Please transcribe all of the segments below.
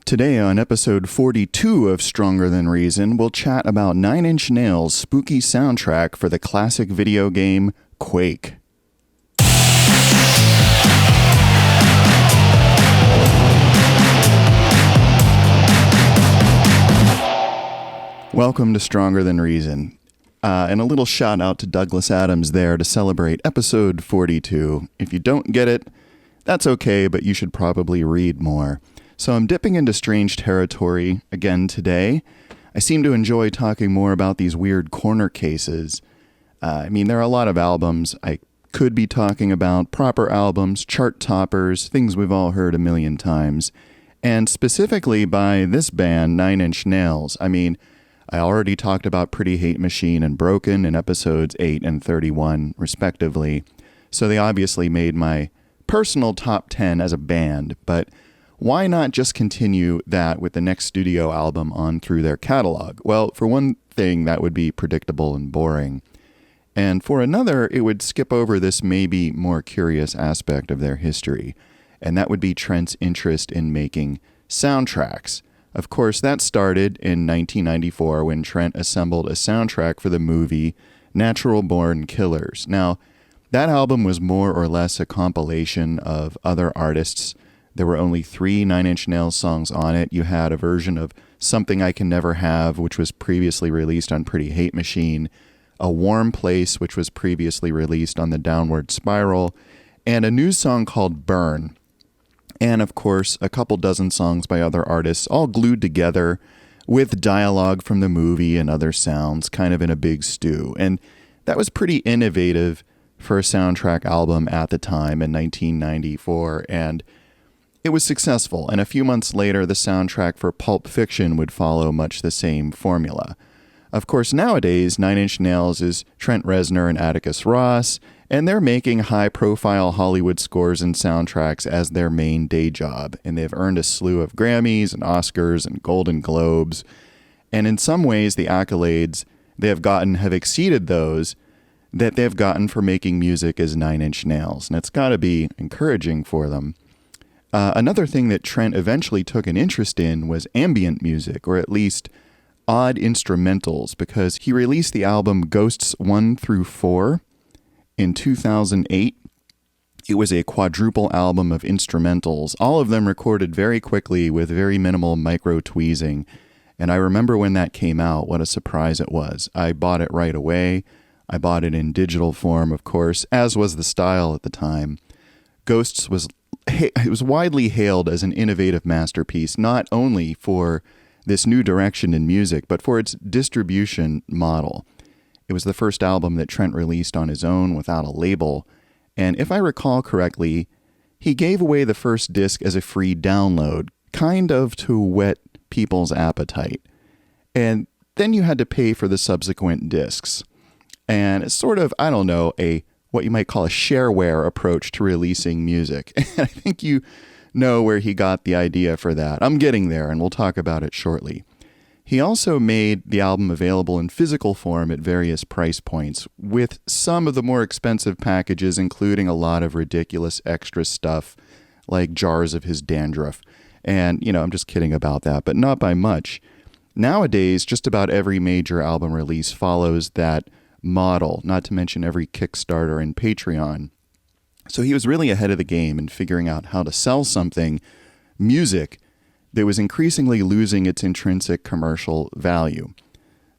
Today on episode 42 of Stronger Than Reason, we'll chat about Nine Inch Nails' spooky soundtrack for the classic video game Quake. Welcome to Stronger Than Reason. And a little shout out to Douglas Adams there to celebrate episode 42. If you don't get it, that's okay, but you should probably read more. So I'm dipping into strange territory again today. I seem to enjoy talking more about these weird corner cases. There are a lot of albums I could be talking about, proper albums, chart toppers, things we've all heard a million times. And specifically by this band, Nine Inch Nails. I already talked about Pretty Hate Machine and Broken in episodes 8 and 31, respectively. So they obviously made my personal top 10 as a band, but why not just continue that with the next studio album on through their catalog? Well, for one thing, that would be predictable and boring. And for another, it would skip over this maybe more curious aspect of their history, and that would be Trent's interest in making soundtracks. Of course, that started in 1994 when Trent assembled a soundtrack for the movie Natural Born Killers. Now, that album was more or less a compilation of other artists. There were only 3 Nine Inch Nails songs on it. You had a version of Something I Can Never Have, which was previously released on Pretty Hate Machine, A Warm Place, which was previously released on The Downward Spiral, and a new song called Burn. And of course, a couple dozen songs by other artists, all glued together with dialogue from the movie and other sounds, kind of in a big stew. And that was pretty innovative for a soundtrack album at the time in 1994, and it was successful, and a few months later, the soundtrack for Pulp Fiction would follow much the same formula. Of course, nowadays, Nine Inch Nails is Trent Reznor and Atticus Ross, and they're making high-profile Hollywood scores and soundtracks as their main day job, and they've earned a slew of Grammys and Oscars and Golden Globes, and in some ways, the accolades they have gotten have exceeded those that they've gotten for making music as Nine Inch Nails, and it's got to be encouraging for them. Another thing that Trent eventually took an interest in was ambient music, or at least odd instrumentals, because he released the album Ghosts 1 through 4 in 2008. It was a quadruple album of instrumentals, all of them recorded very quickly with very minimal micro-tweezing. And I remember when that came out, what a surprise it was. I bought it right away. I bought it in digital form, of course, as was the style at the time. Ghosts was widely hailed as an innovative masterpiece, not only for this new direction in music, but for its distribution model. It was the first album that Trent released on his own without a label, and if I recall correctly, he gave away the first disc as a free download, kind of to whet people's appetite. And then you had to pay for the subsequent discs. And it's sort of, what you might call a shareware approach to releasing music. And I think you know where he got the idea for that. I'm getting there, and we'll talk about it shortly. He also made the album available in physical form at various price points, with some of the more expensive packages including a lot of ridiculous extra stuff, like jars of his dandruff. And, I'm just kidding about that, but not by much. Nowadays, just about every major album release follows that model, not to mention every Kickstarter and Patreon. So he was really ahead of the game in figuring out how to sell something, music, that was increasingly losing its intrinsic commercial value.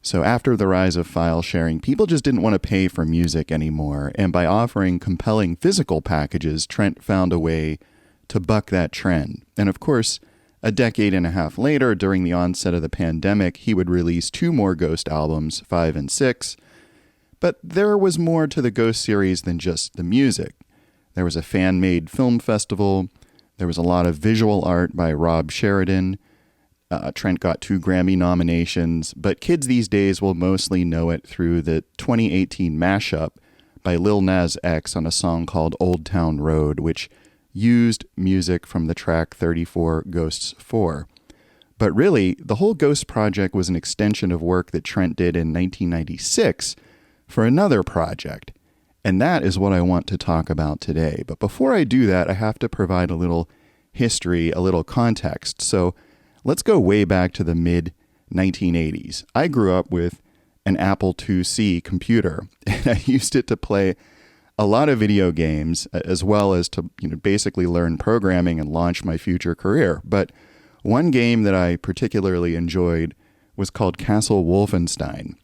So after the rise of file sharing, people just didn't want to pay for music anymore, and by offering compelling physical packages, Trent found a way to buck that trend. And of course, a decade and a half later, during the onset of the pandemic, he would release 2 more Ghost albums, 5 and 6, but there was more to the Ghost series than just the music. There was a fan-made film festival. There was a lot of visual art by Rob Sheridan. Trent got 2 Grammy nominations, but kids these days will mostly know it through the 2018 mashup by Lil Nas X on a song called Old Town Road, which used music from the track 34 Ghosts 4. But really, the whole Ghost project was an extension of work that Trent did in 1996 for another project, and that is what I want to talk about today. But before I do that, I have to provide a little history, a little context. So let's go way back to the mid-1980s. I grew up with an Apple IIc computer, and I used it to play a lot of video games, as well as to basically learn programming and launch my future career. But one game that I particularly enjoyed was called Castle Wolfenstein.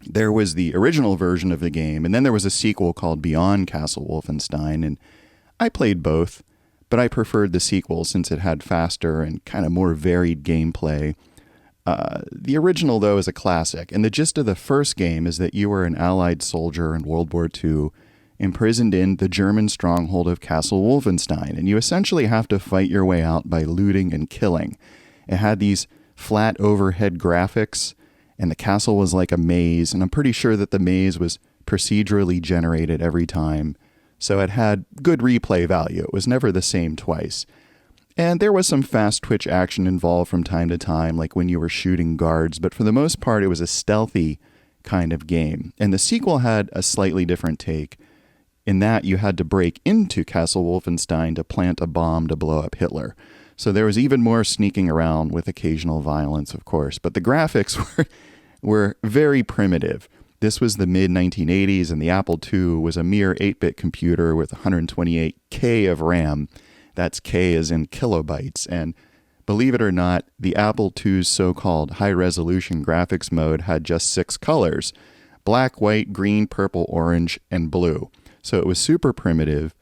There was the original version of the game, and then there was a sequel called Beyond Castle Wolfenstein, and I played both, but I preferred the sequel since it had faster and kind of more varied gameplay. The original, though, is a classic, and the gist of the first game is that you were an Allied soldier in World War II, imprisoned in the German stronghold of Castle Wolfenstein, and you essentially have to fight your way out by looting and killing. It had these flat overhead graphics, and the castle was like a maze, and I'm pretty sure that the maze was procedurally generated every time, so it had good replay value. It was never the same twice. And there was some fast twitch action involved from time to time, like when you were shooting guards, but for the most part it was a stealthy kind of game. And the sequel had a slightly different take, in that you had to break into Castle Wolfenstein to plant a bomb to blow up Hitler. So there was even more sneaking around with occasional violence, of course. But the graphics were very primitive. This was the mid-1980s, and the Apple II was a mere 8-bit computer with 128K of RAM. That's K as in kilobytes. And believe it or not, the Apple II's so-called high-resolution graphics mode had just 6 colors: black, white, green, purple, orange, and blue. So it was super primitive,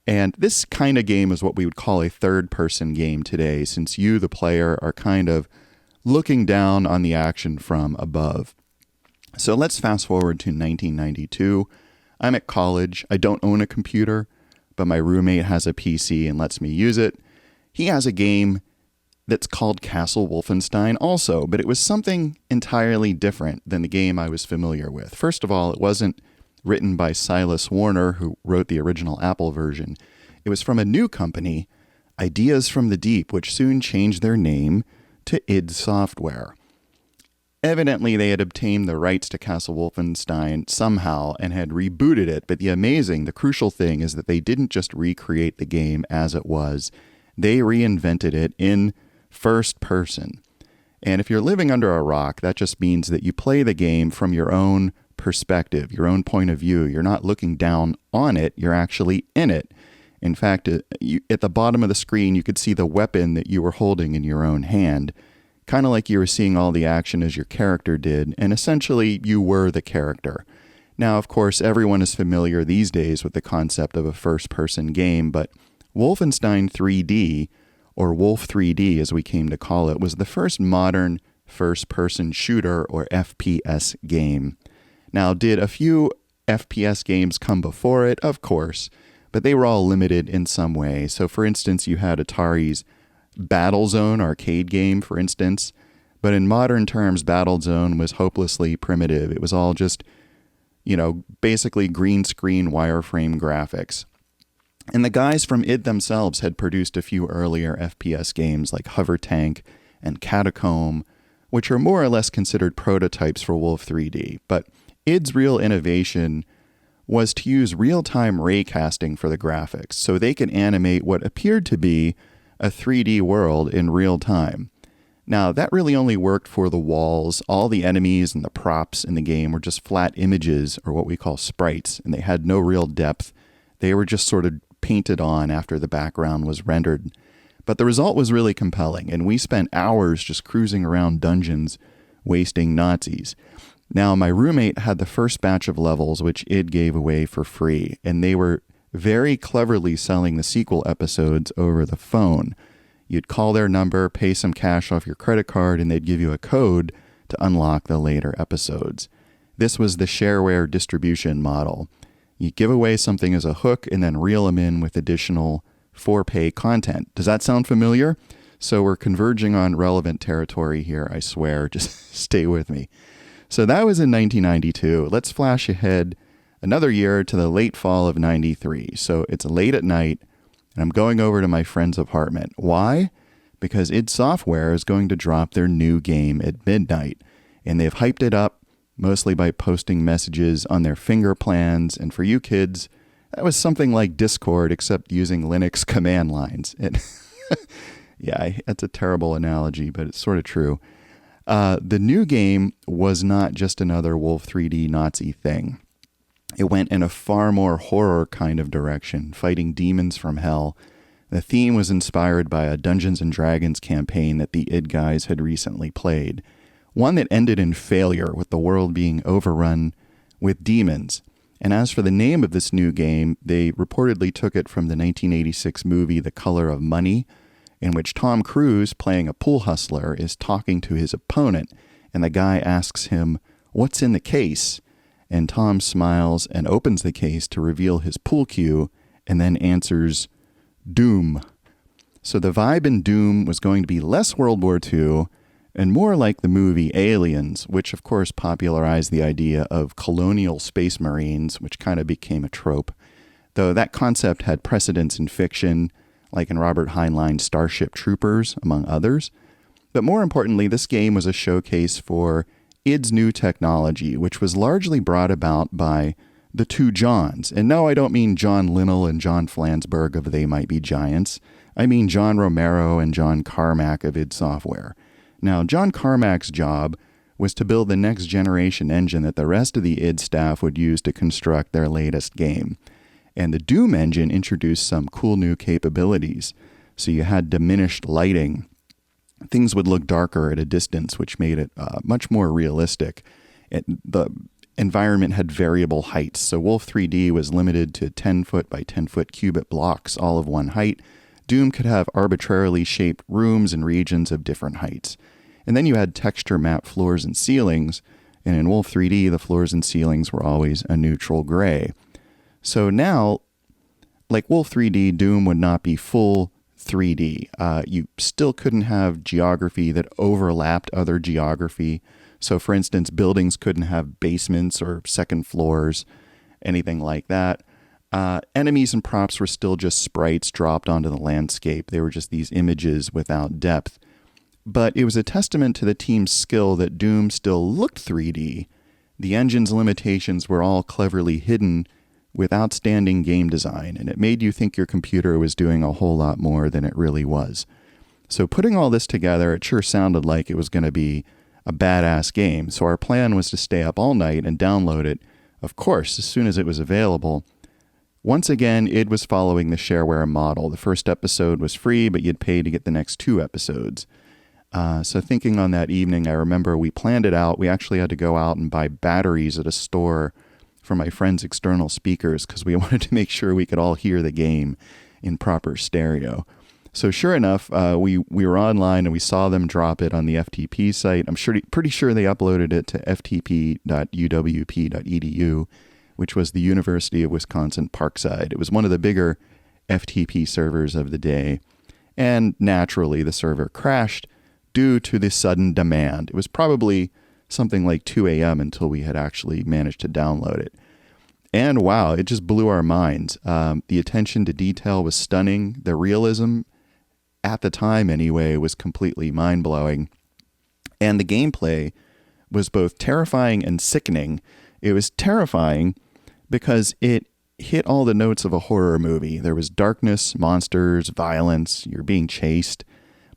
and this kind of game is what we would call a third-person game today, since you, the player, are kind of looking down on the action from above. So let's fast forward to 1992. I'm at college. I don't own a computer, but my roommate has a PC and lets me use it. He has a game that's called Castle Wolfenstein also, but it was something entirely different than the game I was familiar with. First of all, it wasn't written by Silas Warner, who wrote the original Apple version. It was from a new company, Ideas from the Deep, which soon changed their name to id Software. Evidently, they had obtained the rights to Castle Wolfenstein somehow and had rebooted it, but the crucial thing is that they didn't just recreate the game as it was. They reinvented it in first person. And if you're living under a rock, that just means that you play the game from your own perspective, your own point of view. You're not looking down on it, you're actually in it. In fact, at the bottom of the screen, you could see the weapon that you were holding in your own hand, kind of like you were seeing all the action as your character did, and essentially you were the character. Now, of course, everyone is familiar these days with the concept of a first-person game, but Wolfenstein 3D, or Wolf 3D as we came to call it, was the first modern first-person shooter, or FPS game. Now, did a few FPS games come before it? Of course, but they were all limited in some way. So, for instance, you had Atari's Battlezone arcade game, for instance, but in modern terms, Battlezone was hopelessly primitive. It was all just, basically green screen wireframe graphics. And the guys from id themselves had produced a few earlier FPS games like Hover Tank and Catacomb, which are more or less considered prototypes for Wolf 3D, but id's real innovation was to use real-time raycasting for the graphics, so they could animate what appeared to be a 3D world in real time. Now, that really only worked for the walls. All the enemies and the props in the game were just flat images, or what we call sprites, and they had no real depth. They were just sort of painted on after the background was rendered. But the result was really compelling, and we spent hours just cruising around dungeons, wasting Nazis. Now, my roommate had the first batch of levels, which id gave away for free, and they were very cleverly selling the sequel episodes over the phone. You'd call their number, pay some cash off your credit card, and they'd give you a code to unlock the later episodes. This was the shareware distribution model. You give away something as a hook and then reel them in with additional for-pay content. Does that sound familiar? So we're converging on relevant territory here, I swear. Just stay with me. So that was in 1992. Let's flash ahead another year to the late fall of 93. So it's late at night, and I'm going over to my friend's apartment. Why? Because id Software is going to drop their new game at midnight, and they've hyped it up mostly by posting messages on their finger plans. And for you kids, that was something like Discord, except using Linux command lines. Yeah, that's a terrible analogy, but it's sort of true. The new game was not just another Wolf 3D Nazi thing. It went in a far more horror kind of direction, fighting demons from hell. The theme was inspired by a Dungeons & Dragons campaign that the id guys had recently played, one that ended in failure with the world being overrun with demons. And as for the name of this new game, they reportedly took it from the 1986 movie The Color of Money, in which Tom Cruise, playing a pool hustler, is talking to his opponent, and the guy asks him, "What's in the case?" And Tom smiles and opens the case to reveal his pool cue, and then answers, "Doom." So the vibe in Doom was going to be less World War II and more like the movie Aliens, which of course popularized the idea of colonial space marines, which kind of became a trope. Though that concept had precedents in fiction, like in Robert Heinlein's Starship Troopers, among others. But more importantly, this game was a showcase for id's new technology, which was largely brought about by the two Johns. And no, I don't mean John Linnell and John Flansburgh of They Might Be Giants. I mean John Romero and John Carmack of id Software. Now, John Carmack's job was to build the next generation engine that the rest of the id staff would use to construct their latest game. And the Doom engine introduced some cool new capabilities. So you had diminished lighting. Things would look darker at a distance, which made it much more realistic. The environment had variable heights. So Wolf 3D was limited to 10-foot by 10-foot cubit blocks, all of one height. Doom could have arbitrarily shaped rooms and regions of different heights. And then you had texture map floors and ceilings. And in Wolf 3D, the floors and ceilings were always a neutral gray. So now, like Wolf 3D, Doom would not be full 3D. You still couldn't have geography that overlapped other geography. So, for instance, buildings couldn't have basements or second floors, anything like that. Enemies and props were still just sprites dropped onto the landscape. They were just these images without depth. But it was a testament to the team's skill that Doom still looked 3D. The engine's limitations were all cleverly hidden with outstanding game design, and it made you think your computer was doing a whole lot more than it really was. So putting all this together, it sure sounded like it was going to be a badass game. So our plan was to stay up all night and download it, of course, as soon as it was available. Once again, id was following the shareware model. The first episode was free, but you'd pay to get the next 2 episodes. So thinking on that evening, I remember we planned it out. We actually had to go out and buy batteries at a store for my friend's external speakers because we wanted to make sure we could all hear the game in proper stereo. So sure enough, we were online and we saw them drop it on the FTP site. I'm pretty sure they uploaded it to ftp.uwp.edu, which was the University of Wisconsin Parkside. It was one of the bigger FTP servers of the day. And naturally, the server crashed due to the sudden demand. It was probably something like 2 a.m. until we had actually managed to download it. And wow, it just blew our minds. The attention to detail was stunning. The realism, at the time anyway, was completely mind-blowing. And the gameplay was both terrifying and sickening. It was terrifying because it hit all the notes of a horror movie. There was darkness, monsters, violence, you're being chased.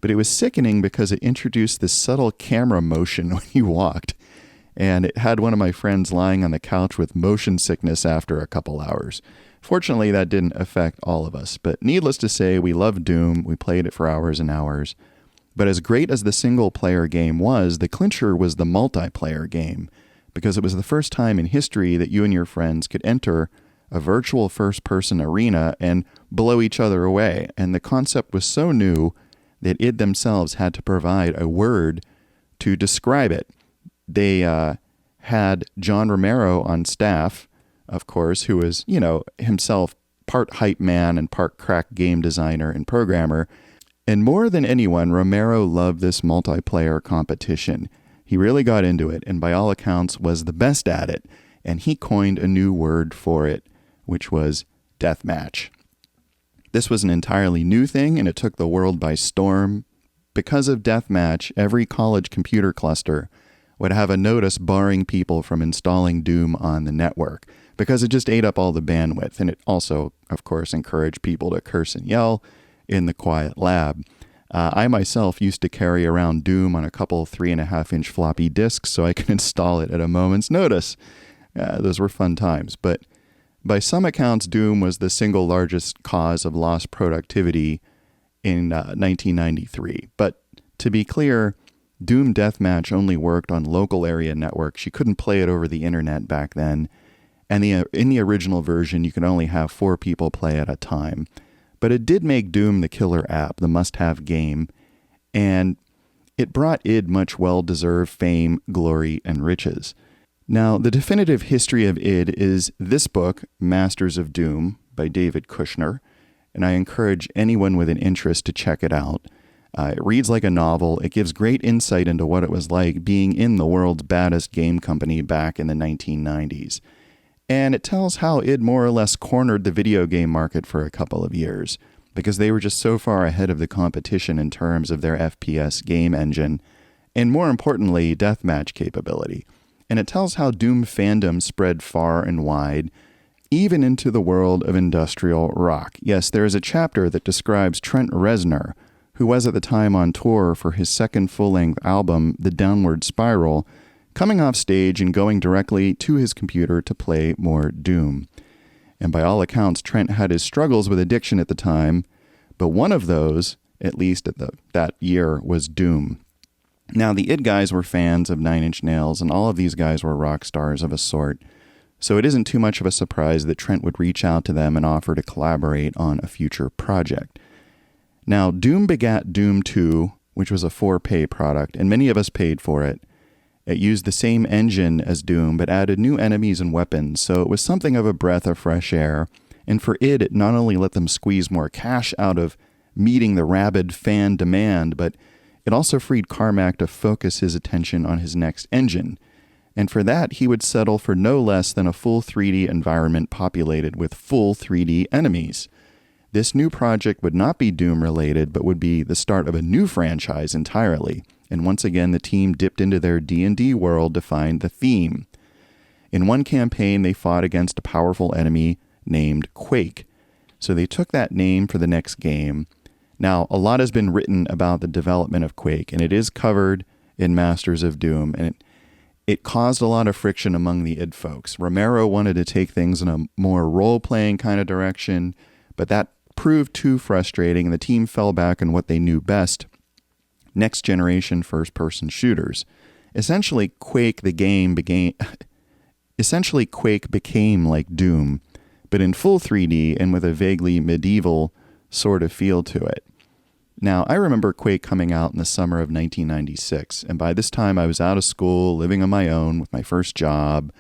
But it was sickening because it introduced this subtle camera motion when you walked. And it had one of my friends lying on the couch with motion sickness after a couple hours. Fortunately, that didn't affect all of us. But needless to say, we loved Doom. We played it for hours and hours. But as great as the single-player game was, the clincher was the multiplayer game, because it was the first time in history that you and your friends could enter a virtual first-person arena and blow each other away. And the concept was so new that id themselves had to provide a word to describe it. They had John Romero on staff, of course, who was, himself part hype man and part crack game designer and programmer. And more than anyone, Romero loved this multiplayer competition. He really got into it, and by all accounts was the best at it. And he coined a new word for it, which was deathmatch. This was an entirely new thing, and it took the world by storm. Because of deathmatch, every college computer cluster would have a notice barring people from installing Doom on the network, because it just ate up all the bandwidth, and it also, of course, encouraged people to curse and yell in the quiet lab. I myself used to carry around Doom on a couple 3.5-inch floppy disks so I could install it at a moment's notice. Those were fun times. But by some accounts, Doom was the single largest cause of lost productivity in 1993. But to be clear, Doom Deathmatch only worked on local area networks. You couldn't play it over the internet back then. And in the original version, you could only have 4 people play at a time. But it did make Doom the killer app, the must-have game. And it brought id much well-deserved fame, glory, and riches. Now, the definitive history of id is this book, Masters of Doom, by David Kushner. And I encourage anyone with an interest to check it out. It reads like a novel. It gives great insight into what it was like being in the world's baddest game company back in the 1990s. And it tells how id more or less cornered the video game market for a couple of years, because they were just so far ahead of the competition in terms of their FPS game engine, and more importantly, deathmatch capability. And it tells how Doom fandom spread far and wide, even into the world of industrial rock. Yes, there is a chapter that describes Trent Reznor, who was at the time on tour for his second full-length album, The Downward Spiral, coming off stage and going directly to his computer to play more Doom. And by all accounts, Trent had his struggles with addiction at the time, but one of those, at least at that year, was Doom. Now, the id guys were fans of Nine Inch Nails, and all of these guys were rock stars of a sort, so it isn't too much of a surprise that Trent would reach out to them and offer to collaborate on a future project. Now, Doom begat Doom 2, which was a for-pay product, and many of us paid for it. It used the same engine as Doom, but added new enemies and weapons, so it was something of a breath of fresh air. And for id, it not only let them squeeze more cash out of meeting the rabid fan demand, but it also freed Carmack to focus his attention on his next engine. And for that, he would settle for no less than a full 3D environment populated with full 3D enemies. This new project would not be Doom-related, but would be the start of a new franchise entirely. And once again, the team dipped into their D&D world to find the theme. In one campaign, they fought against a powerful enemy named Quake. So they took that name for the next game. Now, a lot has been written about the development of Quake, and it is covered in Masters of Doom, and it caused a lot of friction among the id folks. Romero wanted to take things in a more role-playing kind of direction, but that proved too frustrating, and the team fell back on what they knew best: next-generation first-person shooters. Essentially, Quake became like Doom, but in full 3D and with a vaguely medieval sort of feel to it. Now, I remember Quake coming out in the summer of 1996, and by this time I was out of school, living on my own with my first job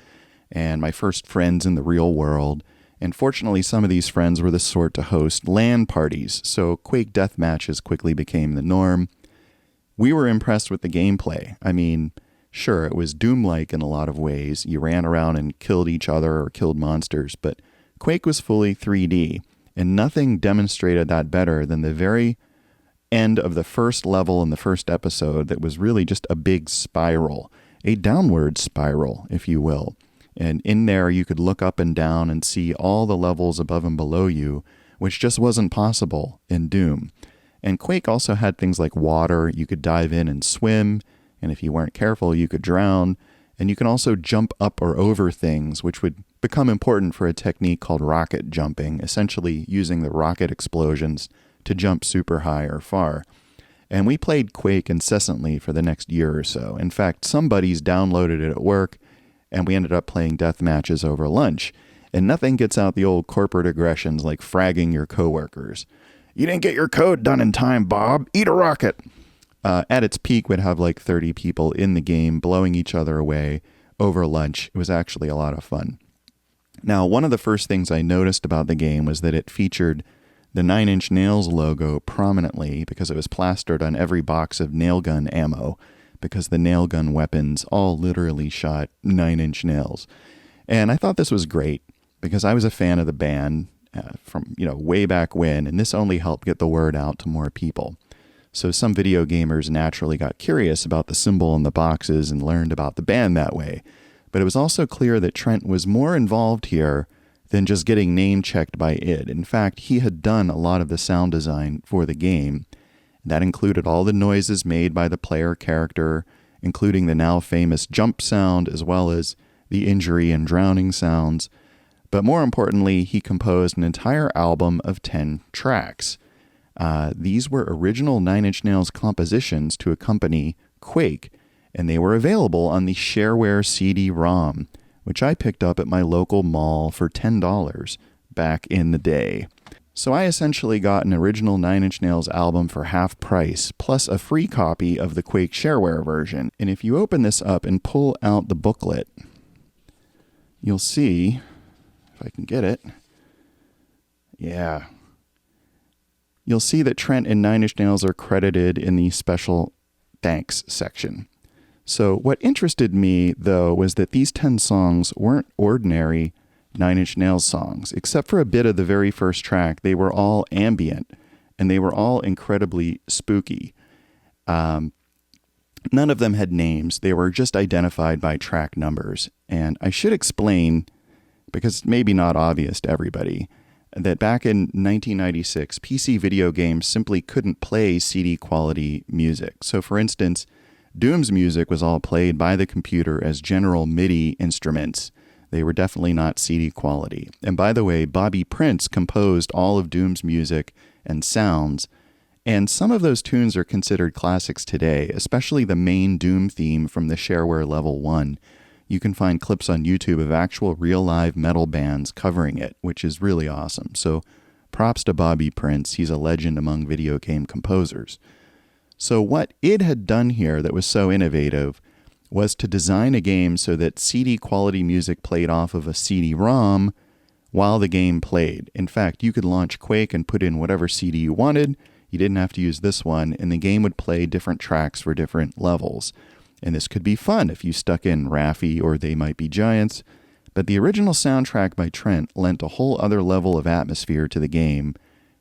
and my first friends in the real world. And fortunately, some of these friends were the sort to host LAN parties, so Quake deathmatches quickly became the norm. We were impressed with the gameplay. I mean, sure, it was Doom-like in a lot of ways. You ran around and killed each other or killed monsters, but Quake was fully 3D, and nothing demonstrated that better than the very end of the first level in the first episode that was really just a big spiral, a downward spiral, if you will. And in there, you could look up and down and see all the levels above and below you, which just wasn't possible in Doom. And Quake also had things like water. You could dive in and swim, and if you weren't careful, you could drown. And you can also jump up or over things, which would become important for a technique called rocket jumping, essentially using the rocket explosions to jump super high or far. And we played Quake incessantly for the next year or so. In fact, some buddies downloaded it at work, and we ended up playing death matches over lunch. And nothing gets out the old corporate aggressions like fragging your coworkers. "You didn't get your code done in time, Bob. Eat a rocket." At its peak, we'd have like 30 people in the game blowing each other away over lunch. It was actually a lot of fun. Now, one of the first things I noticed about the game was that it featured the Nine Inch Nails logo prominently because it was plastered on every box of nail gun ammo, because the nail gun weapons all literally shot 9 Inch Nails. And I thought this was great because I was a fan of the band from way back when, and this only helped get the word out to more people. So some video gamers naturally got curious about the symbol on the boxes and learned about the band that way. But it was also clear that Trent was more involved here than just getting name-checked by id. In fact, he had done a lot of the sound design for the game, That included all the noises made by the player character, including the now famous jump sound, as well as the injury and drowning sounds. But more importantly, he composed an entire album of 10 tracks. These were original Nine Inch Nails compositions to accompany Quake, and they were available on the shareware CD-ROM, which I picked up at my local mall for $10 back in the day. So I essentially got an original Nine Inch Nails album for half price, plus a free copy of the Quake shareware version. And if you open this up and pull out the booklet, you'll see, if I can get it, yeah, you'll see that Trent and Nine Inch Nails are credited in the special thanks section. So what interested me, though, was that these 10 songs weren't ordinary Nine Inch Nails songs. Except for a bit of the very first track, they were all ambient, and they were all incredibly spooky. None of them had names. They were just identified by track numbers. And I should explain, because it's maybe not obvious to everybody, that back in 1996, PC video games simply couldn't play CD quality music. So for instance, Doom's music was all played by the computer as general MIDI instruments. They were definitely not CD quality. And by the way, Bobby Prince composed all of Doom's music and sounds, and some of those tunes are considered classics today, especially the main Doom theme from the shareware level 1. You can find clips on YouTube of actual real live metal bands covering it, which is really awesome. So props to Bobby Prince. He's a legend among video game composers. So what id had done here that was so innovative was to design a game so that CD quality music played off of a CD-ROM while the game played. In fact, you could launch Quake and put in whatever CD you wanted. You didn't have to use this one, and the game would play different tracks for different levels. And this could be fun if you stuck in Raffi or They Might Be Giants. But the original soundtrack by Trent lent a whole other level of atmosphere to the game,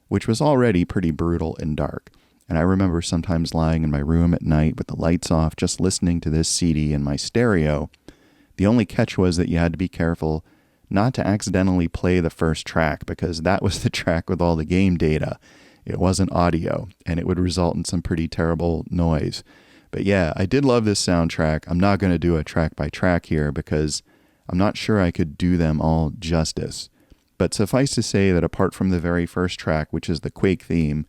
which was already pretty brutal and dark. And I remember sometimes lying in my room at night with the lights off, just listening to this CD in my stereo. The only catch was that you had to be careful not to accidentally play the first track, because that was the track with all the game data. It wasn't audio, and it would result in some pretty terrible noise. But yeah, I did love this soundtrack. I'm not going to do a track by track here because I'm not sure I could do them all justice. But suffice to say that apart from the very first track, which is the Quake theme,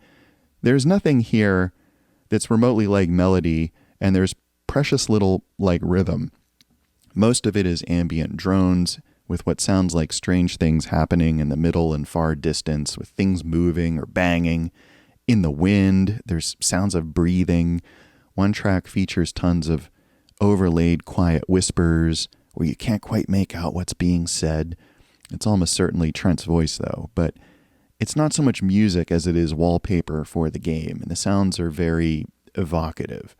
there's nothing here that's remotely like melody, and there's precious little like rhythm. Most of it is ambient drones with what sounds like strange things happening in the middle and far distance, with things moving or banging. In the wind, there's sounds of breathing. One track features tons of overlaid quiet whispers where you can't quite make out what's being said. It's almost certainly Trent's voice, though, but it's not so much music as it is wallpaper for the game, and the sounds are very evocative.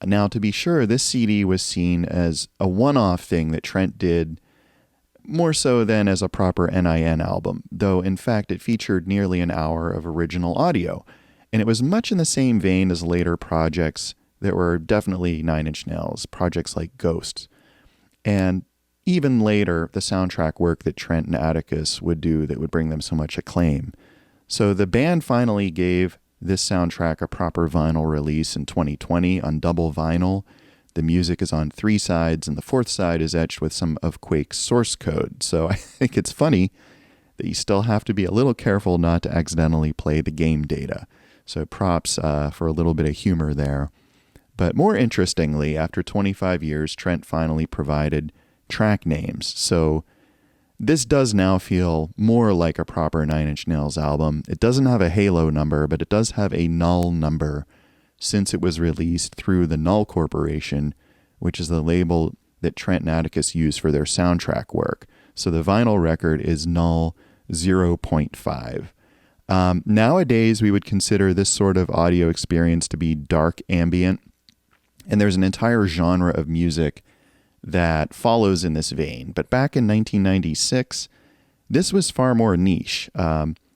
Now, to be sure, this CD was seen as a one-off thing that Trent did more so than as a proper NIN album, though in fact it featured nearly an hour of original audio, and it was much in the same vein as later projects that were definitely Nine Inch Nails, projects like Ghosts. And even later, the soundtrack work that Trent and Atticus would do that would bring them so much acclaim. So the band finally gave this soundtrack a proper vinyl release in 2020 on double vinyl. The music is on 3 sides, and the 4th side is etched with some of Quake's source code. So I think it's funny that you still have to be a little careful not to accidentally play the game data. So props for a little bit of humor there. But more interestingly, after 25 years, Trent finally provided track names. So this does now feel more like a proper Nine Inch Nails album. It doesn't have a Halo number, but it does have a null number since it was released through the Null Corporation, which is the label that Trent and Atticus use for their soundtrack work. So the vinyl record is Null 0.5. Nowadays, we would consider this sort of audio experience to be dark ambient, and there's an entire genre of music that follows in this vein. But back in 1996, this was far more niche.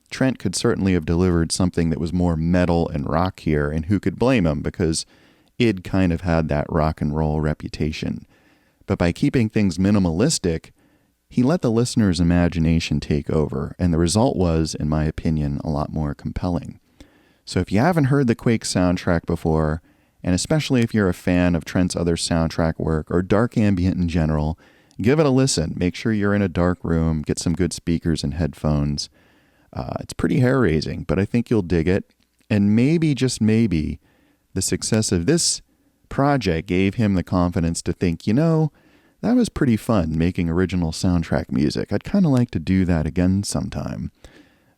Trent could certainly have delivered something that was more metal and rock here, and who could blame him, because id kind of had that rock and roll reputation. But by keeping things minimalistic, he let the listener's imagination take over, and the result was, in my opinion, a lot more compelling. So if you haven't heard the Quake soundtrack before, and especially if you're a fan of Trent's other soundtrack work or dark ambient in general, give it a listen. Make sure you're in a dark room, get some good speakers and headphones. It's pretty hair-raising, but I think you'll dig it. And maybe, just maybe, the success of this project gave him the confidence to think, that was pretty fun making original soundtrack music. I'd kind of like to do that again sometime.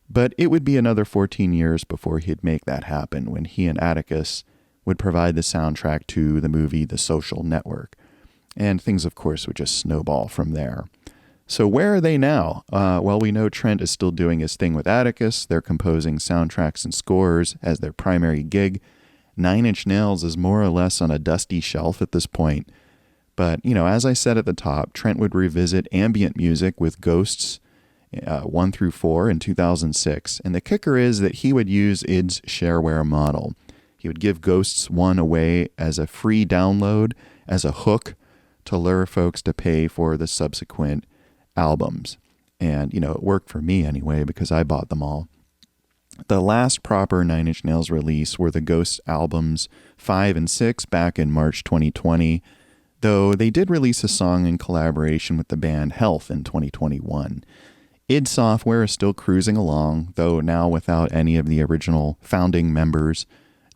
But it would be another 14 years before he'd make that happen, when he and Atticus would provide the soundtrack to the movie The Social Network. And things, of course, would just snowball from there. So where are they now? Well, we know Trent is still doing his thing with Atticus. They're composing soundtracks and scores as their primary gig. Nine Inch Nails is more or less on a dusty shelf at this point. But, as I said at the top, Trent would revisit ambient music with Ghosts 1 through 4 in 2006. And the kicker is that he would use id's shareware model. He would give Ghosts 1 away as a free download, as a hook, to lure folks to pay for the subsequent albums. And, it worked for me anyway, because I bought them all. The last proper Nine Inch Nails release were the Ghost albums 5 and 6 back in March 2020, though they did release a song in collaboration with the band Health in 2021. id Software is still cruising along, though now without any of the original founding members.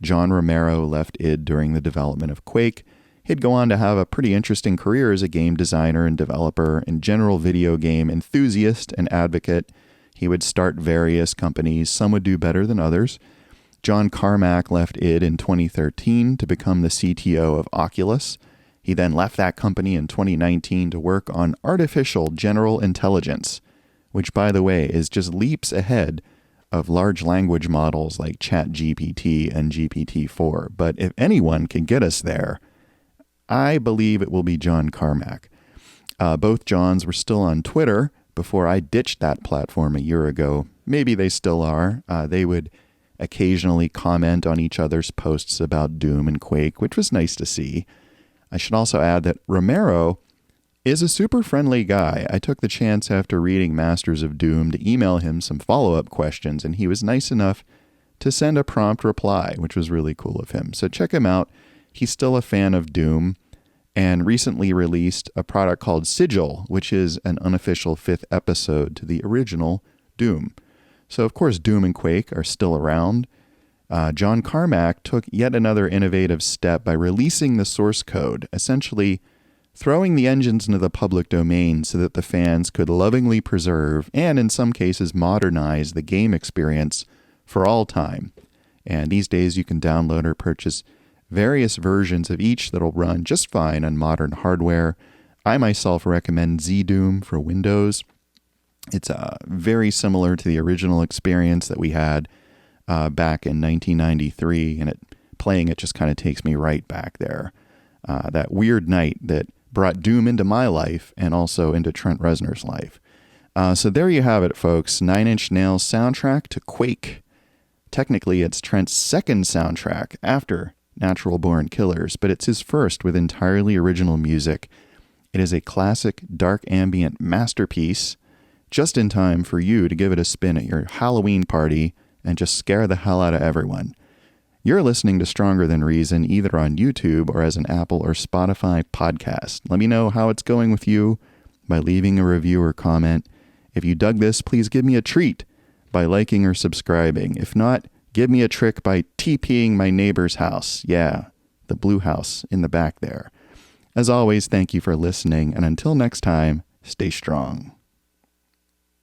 John Romero left id during the development of Quake. He'd go on to have a pretty interesting career as a game designer and developer and general video game enthusiast and advocate. He would start various companies. Some would do better than others. John Carmack left id in 2013 to become the CTO of Oculus. He then left that company in 2019 to work on artificial general intelligence, which, by the way, is just leaps ahead of large language models like ChatGPT and GPT-4. But if anyone can get us there, I believe it will be John Carmack. Both Johns were still on Twitter before I ditched that platform a year ago. Maybe they still are. They would occasionally comment on each other's posts about Doom and Quake, which was nice to see. I should also add that Romero is a super friendly guy. I took the chance after reading Masters of Doom to email him some follow-up questions, and he was nice enough to send a prompt reply, which was really cool of him. So check him out. He's still a fan of Doom and recently released a product called Sigil, which is an unofficial 5th episode to the original Doom. So, of course, Doom and Quake are still around. John Carmack took yet another innovative step by releasing the source code, essentially throwing the engines into the public domain so that the fans could lovingly preserve and, in some cases, modernize the game experience for all time. And these days you can download or purchase various versions of each that'll run just fine on modern hardware. I myself recommend ZDoom for Windows. It's very similar to the original experience that we had back in 1993, and playing it just kind of takes me right back there. That weird night that brought Doom into my life and also into Trent Reznor's life. So there you have it, folks. Nine Inch Nails soundtrack to Quake. Technically, it's Trent's second soundtrack after Natural Born Killers, but it's his first with entirely original music. It is a classic dark ambient masterpiece, just in time for you to give it a spin at your Halloween party and just scare the hell out of everyone. You're listening to Stronger Than Reason either on YouTube or as an Apple or Spotify podcast. Let me know how it's going with you by leaving a review or comment. If you dug this, please give me a treat by liking or subscribing. If not, give me a trick by TPing my neighbor's house. Yeah, the blue house in the back there. As always, thank you for listening, and until next time, stay strong.